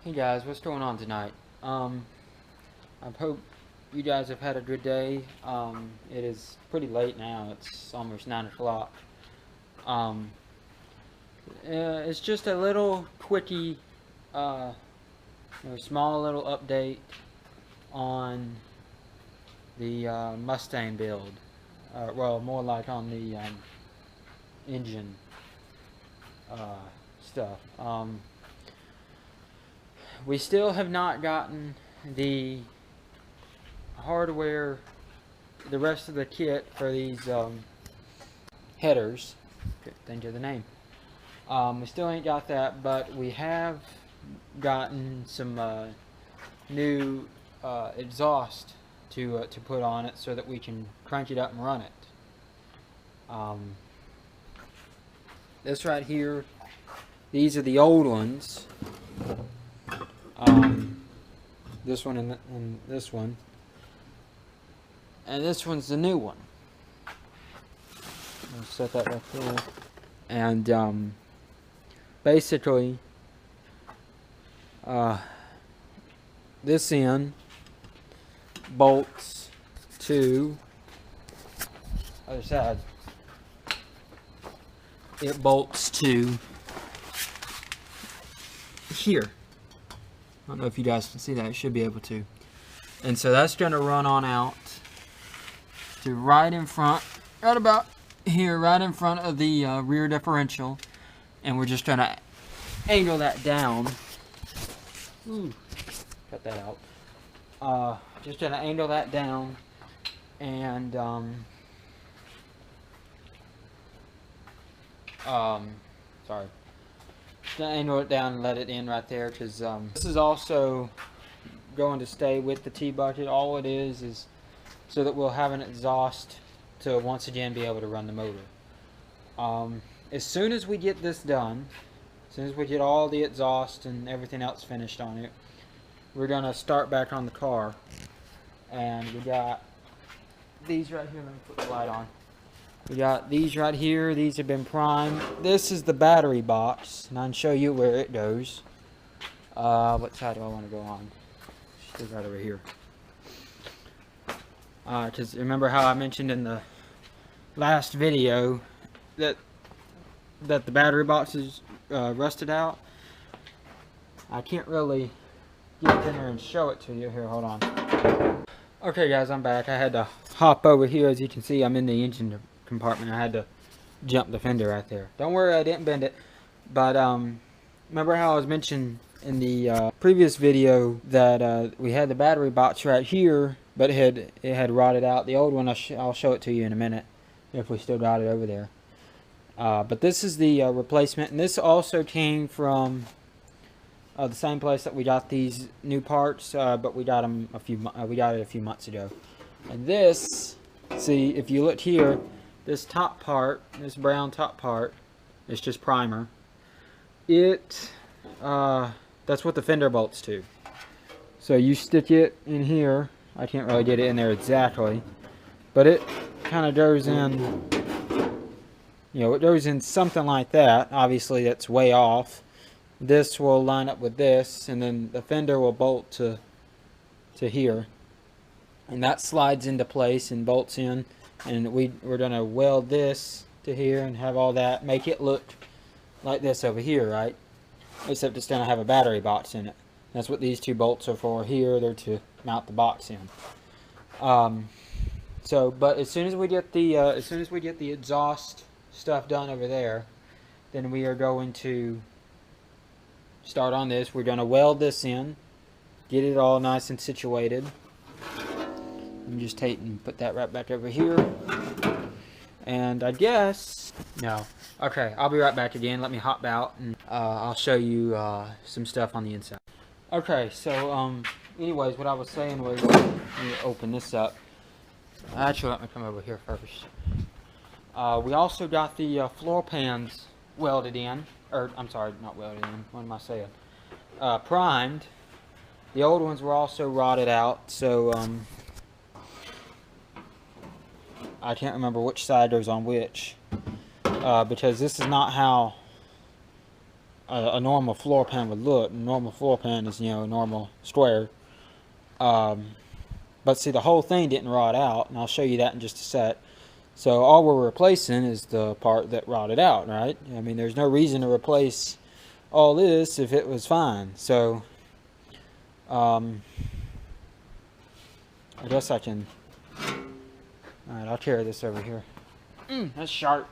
Hey guys, what's going on tonight? I hope you guys have had a good day. It is pretty late now. It's almost 9 o'clock. It's just a little quickie, small little update on the Mustang build. Well, more like on the engine stuff. We still have not gotten the hardware, the rest of the kit for these headers. Think of the name. We still ain't got that, but we have gotten some new exhaust to put on it so that we can crank it up and run it. This right here, these are the old ones. This one and this one, and this one's the new one. I'll set that right there. And basically, this end bolts to other side. It bolts to here. I don't know if you guys can see that. I should be able to. And so that's going to run on out to right in front, right about here, right in front of the rear differential. And we're just going to angle that down. Ooh, cut that out. Just going to angle that down and sorry. Just gonna angle it down and let it in right there, because this is also going to stay with the T-bucket. All it is so that we'll have an exhaust to once again be able to run the motor. As soon as we get this done, as soon as we get all the exhaust and everything else finished on it, we're gonna start back on the car. And we got these right here. Let me put the light on. We got these right here. These have been primed. This is the battery box, and I can show you where it goes. What side do I want to go on? Still right over here. Because remember how I mentioned in the last video that the battery box is rusted out? I can't really get in there and show it to you. Here, hold on. Okay guys, I'm back. I had to hop over here. As you can see, I'm in the engine compartment. I had to jump the fender right there. Don't worry, I didn't bend it. But remember how I was mentioning in the previous video that we had the battery box right here, but it had rotted out. The old one, I'll show it to you in a minute if we still got it over there. But this is the replacement, and this also came from the same place that we got these new parts, but we got them we got it a few months ago. And this, see, if you look here, this top part, this brown top part, is just primer. That's what the fender bolts to. So you stick it in here. I can't really get it in there exactly, but it kind of goes in, it goes in something like that. Obviously that's way off. This will line up with this, and then the fender will bolt to here, and that slides into place and bolts in. And we're gonna weld this to here and have all that, make it look like this over here, right? Except it's gonna have a battery box in it. That's what these two bolts are for here. They're to mount the box in. But as soon as we get the exhaust stuff done over there, then we are going to start on this. We're gonna weld this in, get it all nice and situated. Let me just take and put that right back over here. And I guess, no. Okay, I'll be right back again. Let me hop out and I'll show you some stuff on the inside. Okay, so anyways, what I was saying was, let me open this up. Actually, let me come over here first. We also got the floor pans welded in, or I'm sorry, not welded in, what am I saying? Primed. The old ones were also rotted out, so I can't remember which side goes on which, because this is not how a normal floor pan would look. A normal floor pan is, a normal square. But see, the whole thing didn't rot out, and I'll show you that in just a sec. So all we're replacing is the part that rotted out, right? I mean, there's no reason to replace all this if it was fine. So I guess I can. All right, I'll carry this over here. That's sharp.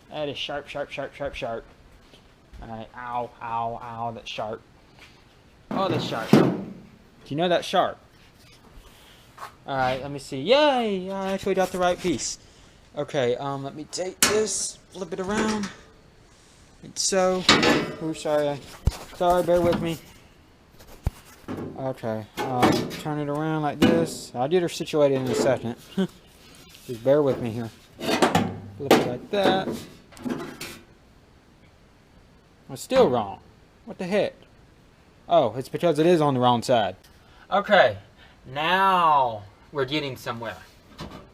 That is sharp, sharp, sharp, sharp, sharp. All right, ow, ow, ow, that's sharp. Oh, that's sharp. Do you know that's sharp? All right, let me see. Yay! I actually got the right piece. Okay, let me take this, flip it around. It's so. Oh, sorry. Sorry, bear with me. Okay, turn it around like this. I'll get her situated in a second. Just bear with me here. Flip it like that. It's still wrong. What the heck? Oh, it's because it is on the wrong side. Okay, now we're getting somewhere.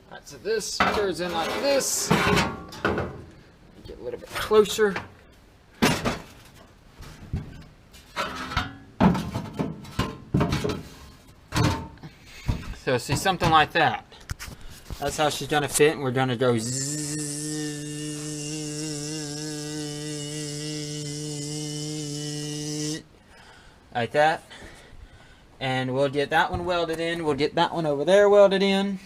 Alright, so this goes in like this. Get a little bit closer. So see, something like that. That's how she's gonna fit, and we're gonna go zzz, like that. And we'll get that one welded in. We'll get that one over there welded in.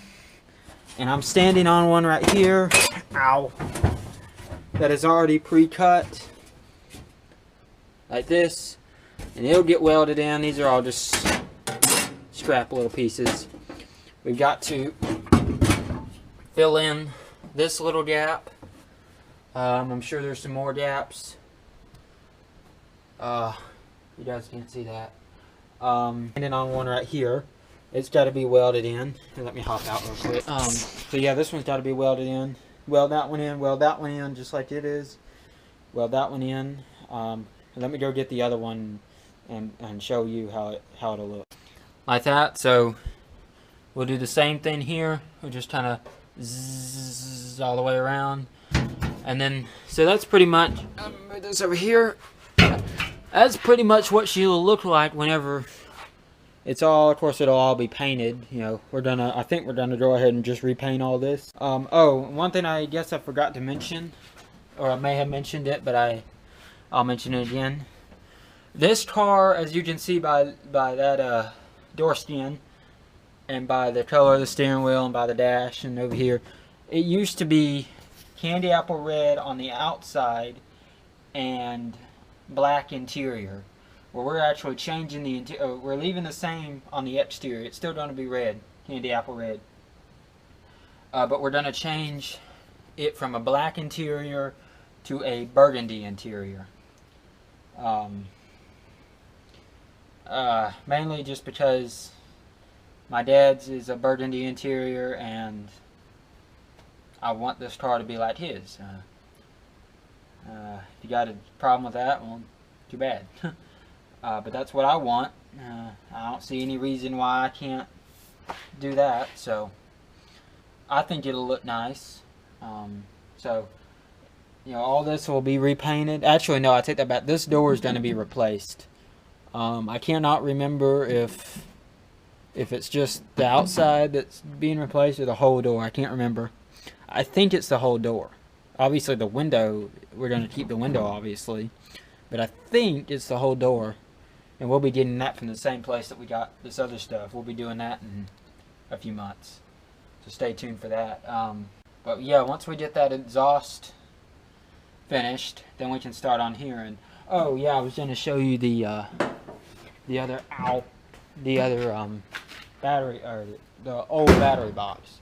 And I'm standing on one right here. Ow. That is already pre-cut. Like this. And it'll get welded in. These are all just scrap little pieces. We've got to fill in this little gap. I'm sure there's some more gaps. You guys can't see that. And then on one right here, it's got to be welded in. And let me hop out real quick. So yeah, this one's got to be welded in. Weld that one in, just like it is. Weld that one in. And let me go get the other one and show you how it'll look. Like that. So we'll do the same thing here. We'll just kind of zzz all the way around. And then, so that's pretty much, move this over here. That's pretty much what she'll look like whenever it's all, of course, it'll all be painted. You know, I think we're gonna go ahead and just repaint all this. Oh, one thing I guess I forgot to mention, or I may have mentioned it, but I'll mention it again. This car, as you can see by that door skin, and by the color of the steering wheel, and by the dash, and over here, it used to be candy apple red on the outside and black interior. Well, we're actually changing the interior. We're leaving the same on the exterior. It's still going to be red, candy apple red. But we're going to change it from a black interior to a burgundy interior. Mainly just because my dad's is a burgundy interior, and I want this car to be like his. If you got a problem with that, well, too bad. But that's what I want. I don't see any reason why I can't do that. So I think it'll look nice. So, you know, all this will be repainted. Actually, no, I take that back. This door is going to be replaced. I cannot remember if it's just the outside that's being replaced or the whole door. I can't remember. I think it's the whole door. Obviously, the window, we're going to keep the window, obviously. But I think it's the whole door. And we'll be getting that from the same place that we got this other stuff. We'll be doing that in a few months. So stay tuned for that. But yeah, once we get that exhaust finished, then we can start on here. And oh yeah, I was going to show you the other battery, or the old battery box.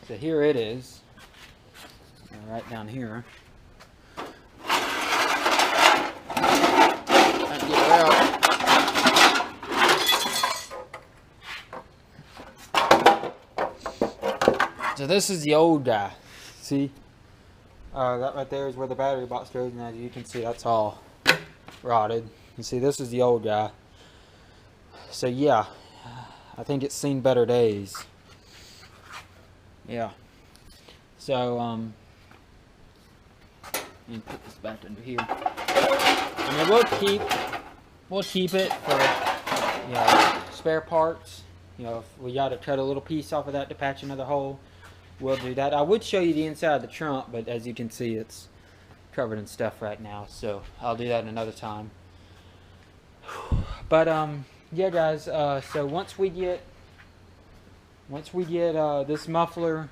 So here it is, right down here. Get it out. So this is the old guy. See, that right there is where the battery box goes, and as you can see, that's all rotted. You see, this is the old guy. So yeah, I think it's seen better days. Yeah. So and put this back under here. I mean, we'll keep it for, you know, spare parts. You know, if we got to cut a little piece off of that to patch another hole, we'll do that. I would show you the inside of the trunk, but as you can see, it's covered in stuff right now, so I'll do that another time. But yeah, guys. So once we get this muffler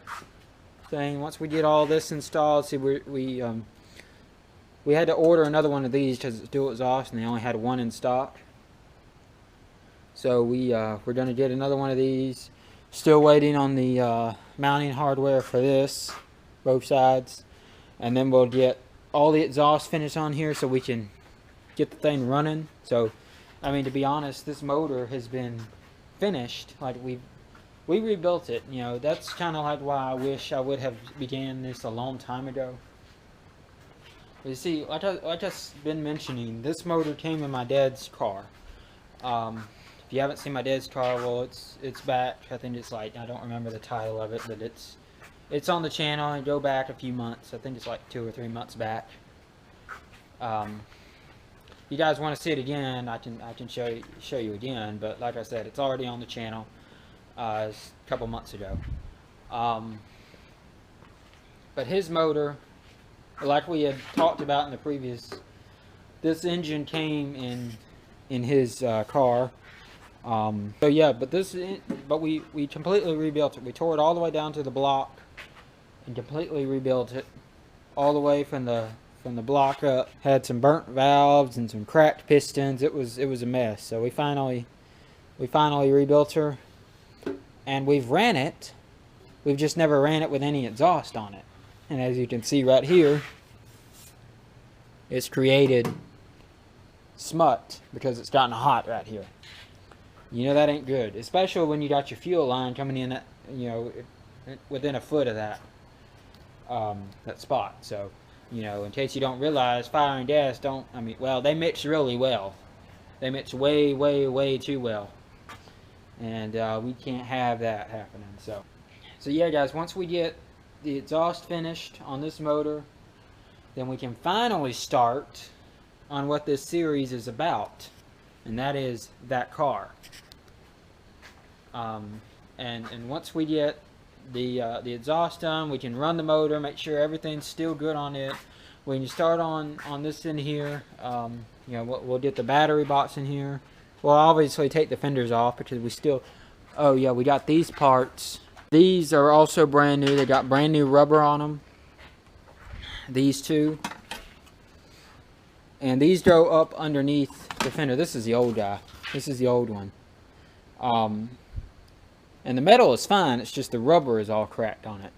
thing, once we get all this installed, see, we had to order another one of these because it's dual exhaust, and they only had one in stock. So we're gonna get another one of these. Still waiting on the mounting hardware for this, both sides, and then we'll get all the exhaust finish on here so we can get the thing running. So, I mean, to be honest, this motor has been finished. Like, we rebuilt it. You know, that's kind of like why I wish I would have began this a long time ago. But you see, like I've been mentioning, this motor came in my dad's car. If you haven't seen my dad's car, well, it's back. I think it's like, I don't remember the title of it, but it's on the channel, and go back a few months. I think it's like 2 or 3 months back. If you guys want to see it again, I can show you again. But like I said, it's already on the channel. It's a couple months ago. But his motor, like we had talked about in the previous, this engine came in his car. So yeah, but we completely rebuilt it. We tore it all the way down to the block and completely rebuilt it all the way from the block up. Had some burnt valves and some cracked pistons. It was a mess. So we finally rebuilt her, and we've ran it. We've just never ran it with any exhaust on it. And as you can see right here, it's created smut because it's gotten hot right here. You know that ain't good, especially when you got your fuel line coming in at, you know, within a foot of that spot. So, you know, in case you don't realize, fire and gas don't, I mean, well, they mix really well. They mix way, way, way too well. And we can't have that happening. So yeah, guys, once we get the exhaust finished on this motor, then we can finally start on what this series is about, and that is that car. And once we get the exhaust done, we can run the motor, make sure everything's still good on it. We can start on this in here. You know, we'll get the battery box in here. We'll obviously take the fenders off because we still, oh yeah, we got these parts. These are also brand new. They got brand new rubber on them. These two. And these go up underneath the fender. This is the old guy. This is the old one. And the metal is fine. It's just the rubber is all cracked on it.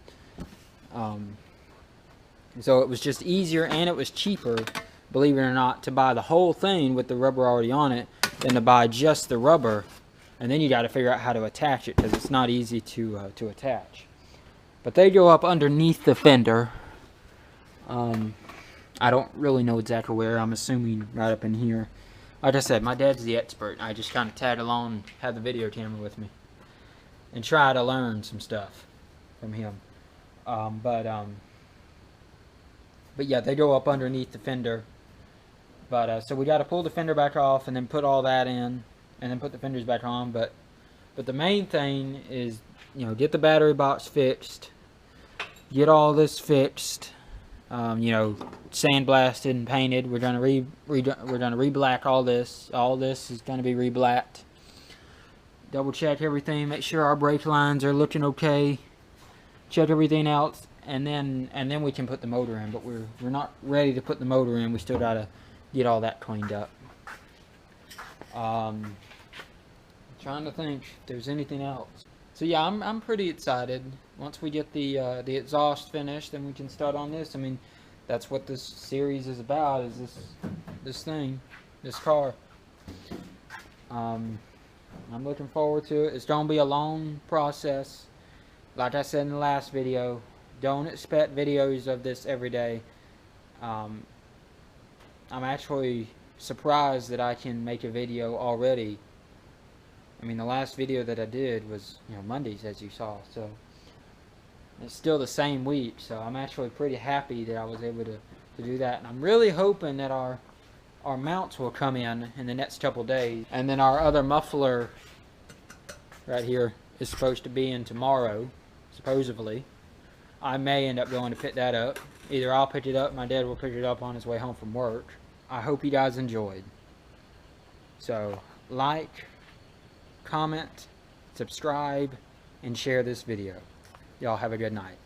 So it was just easier, and it was cheaper, believe it or not, to buy the whole thing with the rubber already on it than to buy just the rubber. And then you got to figure out how to attach it because it's not easy to attach. But they go up underneath the fender. I don't really know exactly where. I'm assuming right up in here. Like I said, my dad's the expert. I just kind of tag along, have the video camera with me, and try to learn some stuff from him. But yeah, they go up underneath the fender. But so we got to pull the fender back off and then put all that in, and then put the fenders back on. But the main thing is, you know, get the battery box fixed, get all this fixed. You know, sandblasted and painted. We're gonna re-black all this. All this is gonna be re-blacked. Double check everything. Make sure our brake lines are looking okay. Check everything else, and then we can put the motor in. But we're not ready to put the motor in. We still gotta get all that cleaned up. Trying to think if there's anything else. So yeah, I'm pretty excited. Once we get the exhaust finished, then we can start on this. I mean, that's what this series is about, is this car. I'm looking forward to it. It's gonna be a long process. Like I said in the last video, don't expect videos of this every day. I'm actually surprised that I can make a video already. I mean, the last video that I did was, you know, Mondays, as you saw, so it's still the same week. So I'm actually pretty happy that I was able to do that. And I'm really hoping that our mounts will come in the next couple days. And then our other muffler right here is supposed to be in tomorrow, supposedly. I may end up going to pick that up. Either I'll pick it up, my dad will pick it up on his way home from work. I hope you guys enjoyed. So, like, comment, subscribe, and share this video. Y'all have a good night.